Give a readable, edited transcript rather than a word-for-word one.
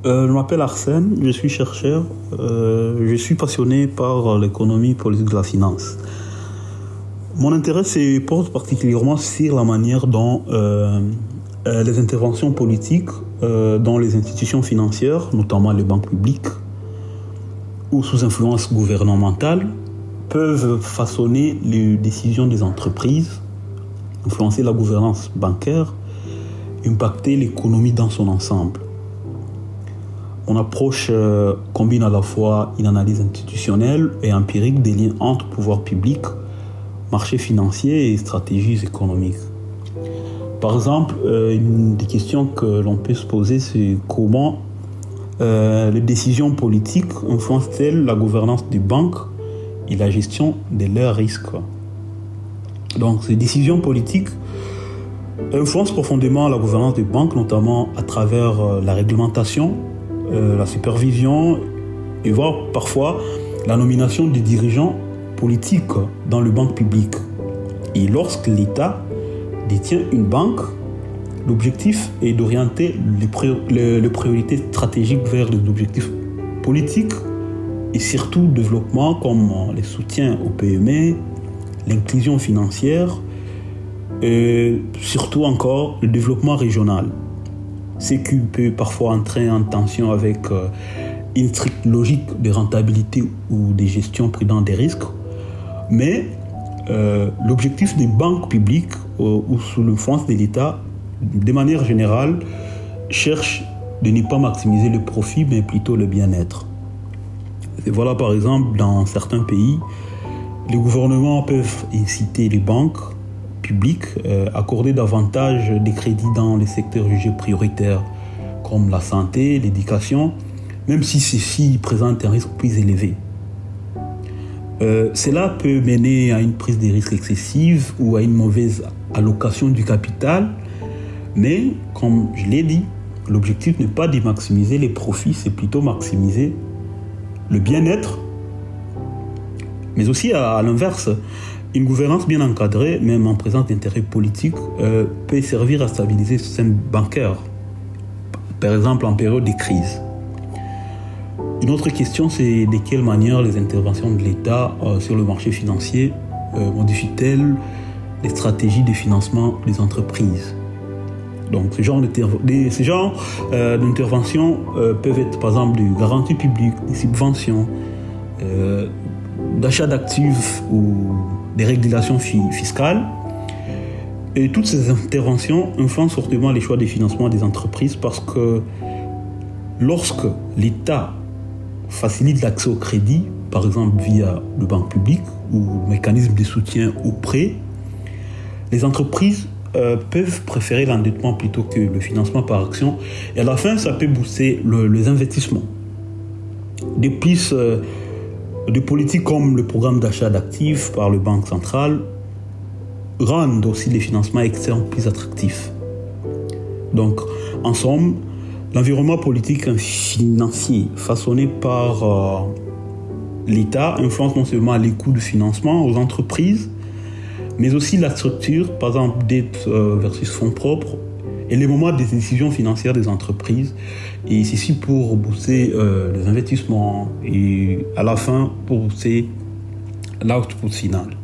Je m'appelle Arsène, je suis chercheur. Je suis passionné par l'économie politique de la finance. Mon intérêt porte particulièrement sur la manière dont les interventions politiques dans les institutions financières, notamment les banques publiques, ou sous influence gouvernementale, peuvent façonner les décisions des entreprises, influencer la gouvernance bancaire, impacter l'économie dans son ensemble. Mon approche combine à la fois une analyse institutionnelle et empirique des liens entre pouvoir public, marchés financiers et stratégies économiques. Par exemple, une des questions que l'on peut se poser, c'est comment les décisions politiques influencent-elles la gouvernance des banques et la gestion de leurs risques. Donc, ces décisions politiques influencent profondément la gouvernance des banques, notamment à travers la réglementation, la supervision et voire parfois la nomination des dirigeants politiques dans les banques publiques. Et lorsque l'État détient une banque, l'objectif est d'orienter les priorités stratégiques vers les objectifs politiques et surtout le développement comme les soutiens aux PME, l'inclusion financière et surtout encore le développement régional. Ce qui peut parfois entrer en tension avec une stricte logique de rentabilité ou de gestion prudente des risques. Mais l'objectif des banques publiques ou sous l'influence de l'État, de manière générale, cherche de ne pas maximiser le profit, mais plutôt le bien-être. Et voilà, par exemple, dans certains pays, les gouvernements peuvent inciter les banques publiques à accorder davantage de crédits dans les secteurs jugés prioritaires, comme la santé, l'éducation, même si ceux-ci présentent un risque plus élevé. Cela peut mener à une prise de risque excessive ou à une mauvaise allocation du capital, mais comme je l'ai dit, l'objectif n'est pas de maximiser les profits, c'est plutôt maximiser le bien-être, mais aussi à l'inverse. Une gouvernance bien encadrée, même en présence d'intérêts politiques, peut servir à stabiliser le système bancaire, par exemple en période de crise. Une autre question, c'est de quelle manière les interventions de l'État sur le marché financier modifient-elles les stratégies de financement des entreprises. Donc, ce genre d'interventions peuvent être, par exemple, des garanties publiques, des subventions, d'achat d'actifs ou des régulations fiscales. Et toutes ces interventions influencent fortement les choix de financement des entreprises parce que lorsque l'État facilite l'accès au crédit, par exemple via le banque publique ou le mécanisme de soutien au prêt, les entreprises peuvent préférer l'endettement plutôt que le financement par action. Et à la fin, ça peut booster les investissements. Des pistes de politiques comme le programme d'achat d'actifs par le Banque centrale rendent aussi les financements externes plus attractifs. Donc, en somme, l'environnement politique et financier façonné par l'État influence non seulement les coûts de financement aux entreprises, mais aussi la structure, par exemple dette versus fonds propres, et les moments des décisions financières des entreprises, et ceci pour booster les investissements et à la fin pour booster l'output final.